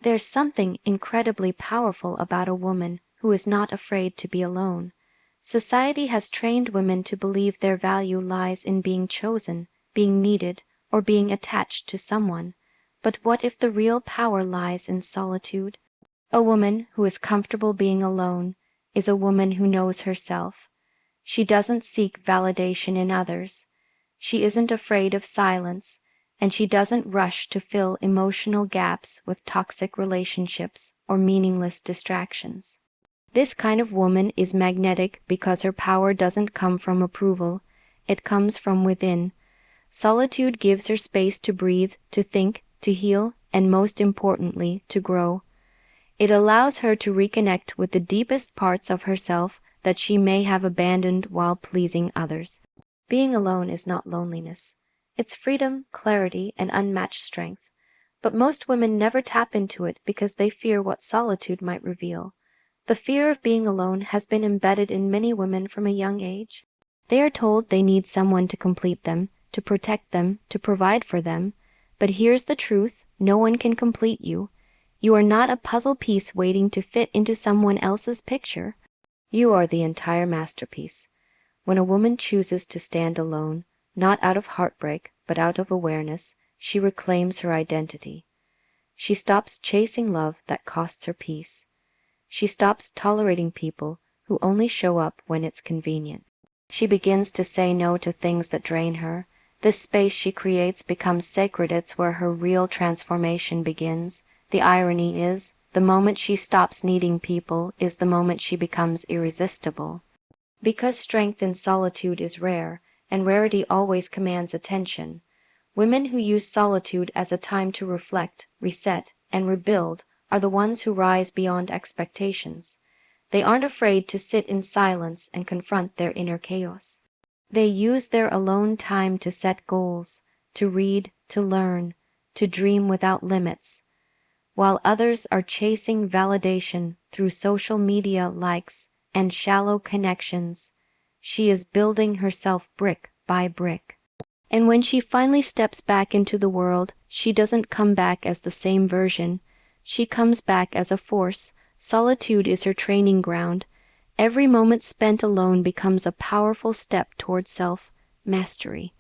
There's something incredibly powerful about a woman who is not afraid to be alone. Society has trained women to believe their value lies in being chosen, being needed, or being attached to someone. But what if the real power lies in solitude? A woman who is comfortable being alone is a woman who knows herself. She doesn't seek validation in others. She isn't afraid of silence, and she doesn't rush to fill emotional gaps with toxic relationships or meaningless distractions. This kind of woman is magnetic because her power doesn't come from approval, it comes from within. Solitude gives her space to breathe, to think, to heal, and most importantly, to grow. It allows her to reconnect with the deepest parts of herself that she may have abandoned while pleasing others. Being alone is not loneliness. It's freedom, clarity, and unmatched strength. But most women never tap into it because they fear what solitude might reveal. The fear of being alone has been embedded in many women from a young age. They are told they need someone to complete them, to protect them, to provide for them. But here's the truth, no one can complete you. You are not a puzzle piece waiting to fit into someone else's picture. You are the entire masterpiece. When a woman chooses to stand alone, not out of heartbreak, but out of awareness, she reclaims her identity. She stops chasing love that costs her peace. She stops tolerating people who only show up when it's convenient. She begins to say no to things that drain her. This space she creates becomes sacred. It's where her real transformation begins. The irony is, the moment she stops needing people is the moment she becomes irresistible. Because strength in solitude is rare, and rarity always commands attention, women who use solitude as a time to reflect, reset, and rebuild are the ones who rise beyond expectations. They aren't afraid to sit in silence and confront their inner chaos. They use their alone time to set goals, to read, to learn, to dream without limits. While others are chasing validation through social media likes and shallow connections, she is building herself brick by brick. And when she finally steps back into the world, she doesn't come back as the same version. She comes back as a force. Solitude is her training ground. Every moment spent alone becomes a powerful step towards self-mastery.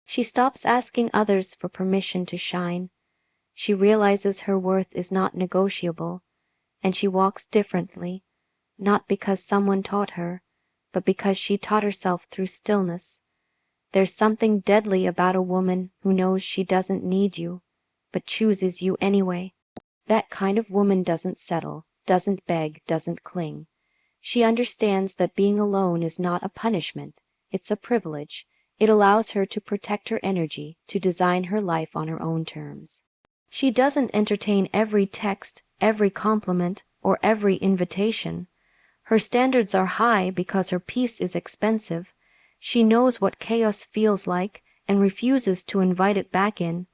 She stops asking others for permission to shine. She realizes her worth is not negotiable, and she walks differently, not because someone taught her, but because she taught herself through stillness. There's something deadly about a woman who knows she doesn't need you, but chooses you anyway. That kind of woman doesn't settle, doesn't beg, doesn't cling. She understands that being alone is not a punishment, it's a privilege. It allows her to protect her energy, to design her life on her own terms. She doesn't entertain every text, every compliment, or every invitation. Her standards are high because her peace is expensive. She knows what chaos feels like and refuses to invite it back in.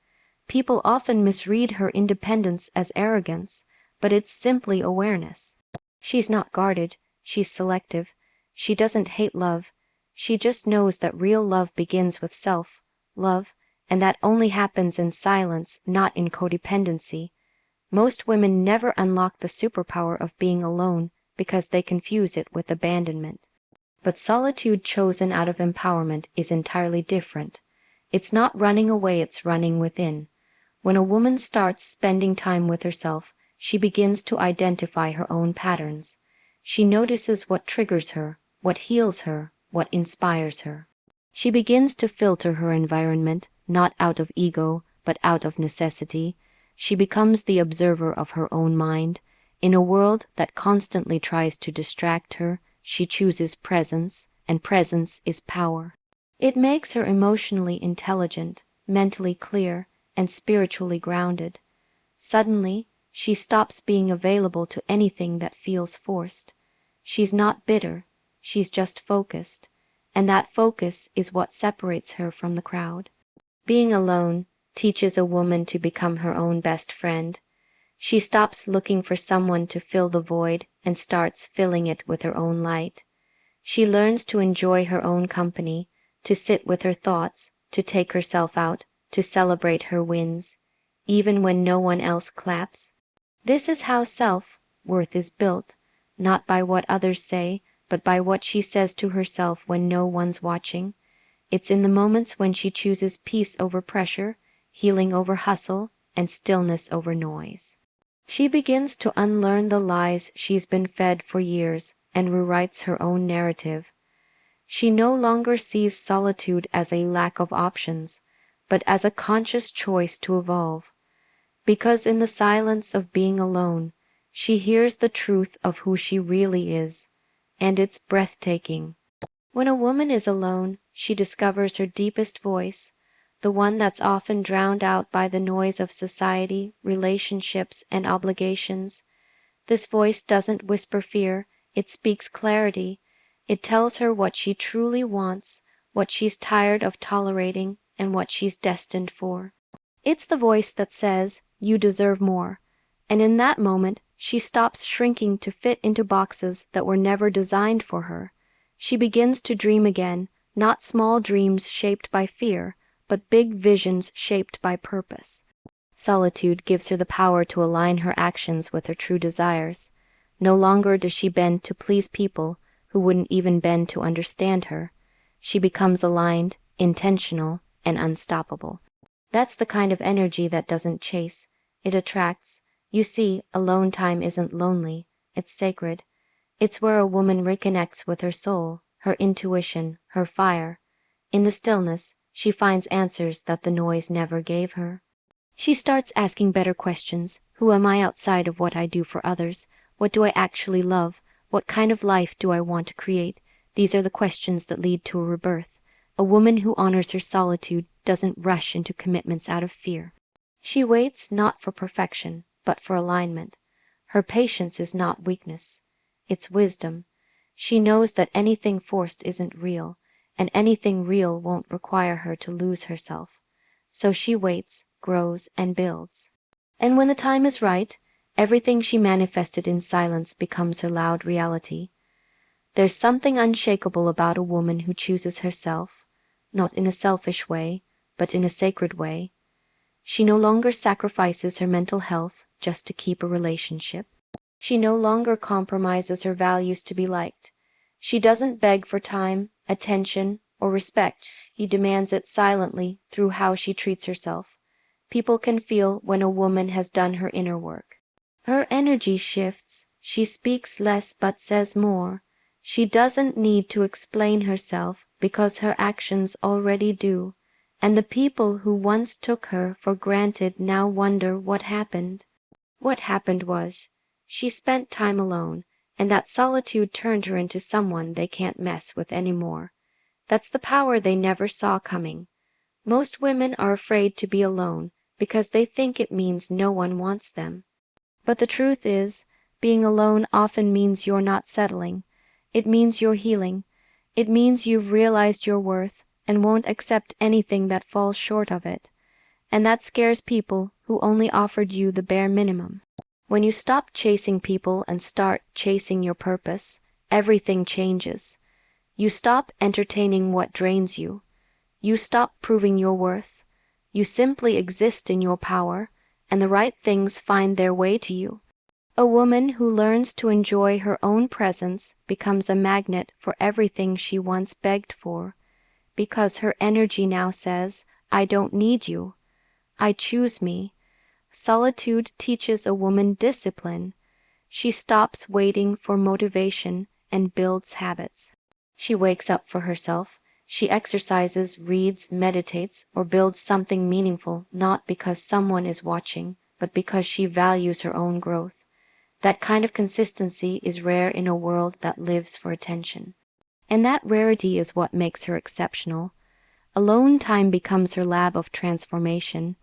People often misread her independence as arrogance, but it's simply awareness. She's not guarded, she's selective. She doesn't hate love. She just knows that real love begins with self-love, and that only happens in silence, not in codependency. Most women never unlock the superpower of being alone because they confuse it with abandonment. But solitude chosen out of empowerment is entirely different. It's not running away, it's running within. When a woman starts spending time with herself, she begins to identify her own patterns. She notices what triggers her, what heals her, what inspires her. She begins to filter her environment, not out of ego, but out of necessity. She becomes the observer of her own mind. In a world that constantly tries to distract her, she chooses presence, and presence is power. It makes her emotionally intelligent, mentally clear, and spiritually grounded. Suddenly, she stops being available to anything that feels forced. She's not bitter, she's just focused, and that focus is what separates her from the crowd. Being alone teaches a woman to become her own best friend. She stops looking for someone to fill the void and starts filling it with her own light. She learns to enjoy her own company, to sit with her thoughts, to take herself out, to celebrate her wins, even when no one else claps. This is how self-worth is built, not by what others say, but by what she says to herself when no one's watching. It's in the moments when she chooses peace over pressure, healing over hustle, and stillness over noise. She begins to unlearn the lies she's been fed for years and rewrites her own narrative. She no longer sees solitude as a lack of options, but as a conscious choice to evolve. Because in the silence of being alone, she hears the truth of who she really is, and it's breathtaking. When a woman is alone, she discovers her deepest voice, the one that's often drowned out by the noise of society, relationships, and obligations. This voice doesn't whisper fear, it speaks clarity. It tells her what she truly wants, what she's tired of tolerating, and what she's destined for. It's the voice that says, "You deserve more." And in that moment, she stops shrinking to fit into boxes that were never designed for her. She begins to dream again, not small dreams shaped by fear, but big visions shaped by purpose. Solitude gives her the power to align her actions with her true desires. No longer does she bend to please people who wouldn't even bend to understand her. She becomes aligned, intentional, and unstoppable. That's the kind of energy that doesn't chase, it attracts. You see, alone time isn't lonely, it's sacred. It's where a woman reconnects with her soul, her intuition, her fire. In the stillness, she finds answers that the noise never gave her. She starts asking better questions. Who am I outside of what I do for others? What do I actually love? What kind of life do I want to create? These are the questions that lead to a rebirth. A woman who honors her solitude doesn't rush into commitments out of fear. She waits not for perfection, but for alignment. Her patience is not weakness, it's wisdom. She knows that anything forced isn't real, and anything real won't require her to lose herself. So she waits, grows, and builds. And when the time is right, everything she manifested in silence becomes her loud reality. There's something unshakable about a woman who chooses herself, not in a selfish way, but in a sacred way. She no longer sacrifices her mental health just to keep a relationship. She no longer compromises her values to be liked. She doesn't beg for time, attention, or respect. She demands it silently through how she treats herself. People can feel when a woman has done her inner work. Her energy shifts. She speaks less but says more. She doesn't need to explain herself because her actions already do, and the people who once took her for granted now wonder what happened. What happened was, she spent time alone, and that solitude turned her into someone they can't mess with anymore. That's the power they never saw coming. Most women are afraid to be alone because they think it means no one wants them. But the truth is, being alone often means you're not settling. It means you're healing. It means you've realized your worth and won't accept anything that falls short of it. And that scares people who only offered you the bare minimum. When you stop chasing people and start chasing your purpose, everything changes. You stop entertaining what drains you. You stop proving your worth. You simply exist in your power, and the right things find their way to you. A woman who learns to enjoy her own presence becomes a magnet for everything she once begged for, because her energy now says, "I don't need you. I choose me." Solitude teaches a woman discipline. She stops waiting for motivation and builds habits. She wakes up for herself. She exercises, reads, meditates, or builds something meaningful, not because someone is watching, but because she values her own growth. That kind of consistency is rare in a world that lives for attention. And that rarity is what makes her exceptional. Alone time becomes her lab of transformation.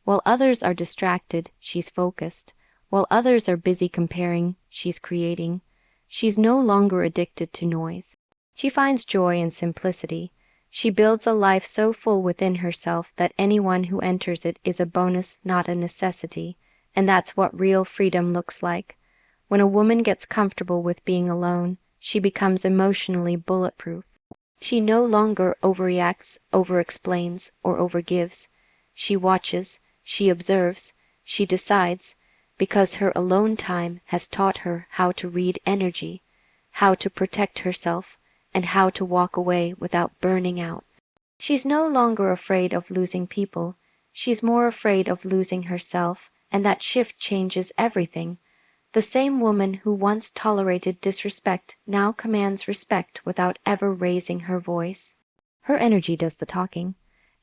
While others are distracted, she's focused. While others are busy comparing, she's creating. She's no longer addicted to noise. She finds joy in simplicity. She builds a life so full within herself that anyone who enters it is a bonus, not a necessity. And that's what real freedom looks like. When a woman gets comfortable with being alone, she becomes emotionally bulletproof. She no longer overreacts, overexplains, or overgives. She watches, she observes, she decides. because her alone time has taught her how to read energy, how to protect herself, and how to walk away without burning out. She's no longer afraid of losing people, she's more afraid of losing herself, and that shift changes everything. The same woman who once tolerated disrespect now commands respect without ever raising her voice. Her energy does the talking,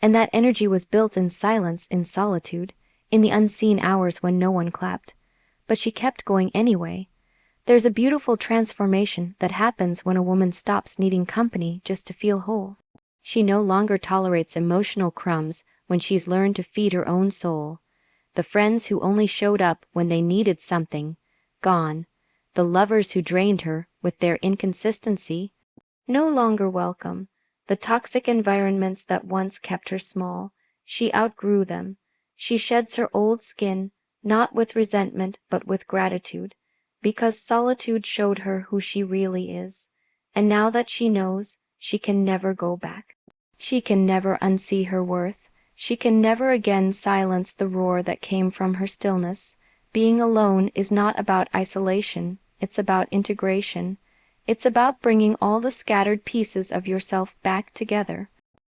and that energy was built in silence, in solitude, in the unseen hours when no one clapped. But she kept going anyway. There's a beautiful transformation that happens when a woman stops needing company just to feel whole. She no longer tolerates emotional crumbs when she's learned to feed her own soul. The friends who only showed up when they needed something, gone. The lovers who drained her with their inconsistency, no longer welcome. The toxic environments that once kept her small, she outgrew them. She sheds her old skin, not with resentment but with gratitude, because solitude showed her who she really is. And now that she knows, she can never go back. She can never unsee her worth. She can never again silence the roar that came from her stillness. Being alone is not about isolation, it's about integration. It's about bringing all the scattered pieces of yourself back together.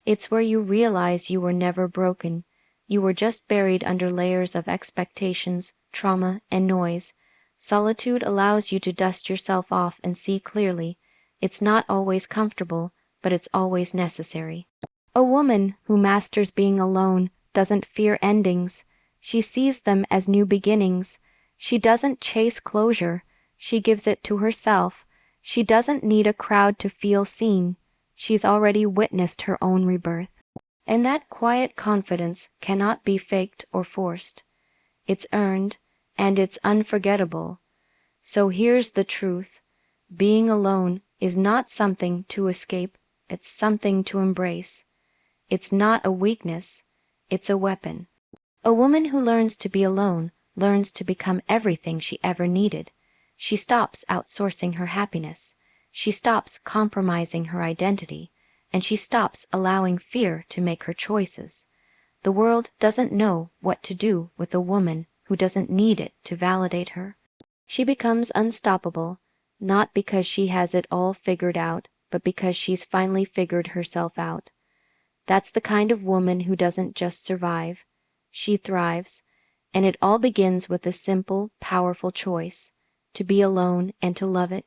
It's where you realize you were never broken. You were just buried under layers of expectations, trauma, and noise. Solitude allows you to dust yourself off and see clearly. It's not always comfortable, but it's always necessary. A woman who masters being alone doesn't fear endings. She sees them as new beginnings. She doesn't chase closure. She gives it to herself. She doesn't need a crowd to feel seen. She's already witnessed her own rebirth. And that quiet confidence cannot be faked or forced. It's earned, and it's unforgettable. So here's the truth. Being alone is not something to escape, it's something to embrace. It's not a weakness, it's a weapon. A woman who learns to be alone learns to become everything she ever needed. She stops outsourcing her happiness. She stops compromising her identity, and she stops allowing fear to make her choices. The world doesn't know what to do with a woman who doesn't need it to validate her. She becomes unstoppable, not because she has it all figured out, but because she's finally figured herself out. That's the kind of woman who doesn't just survive, she thrives, and it all begins with a simple, powerful choice, to be alone and to love it.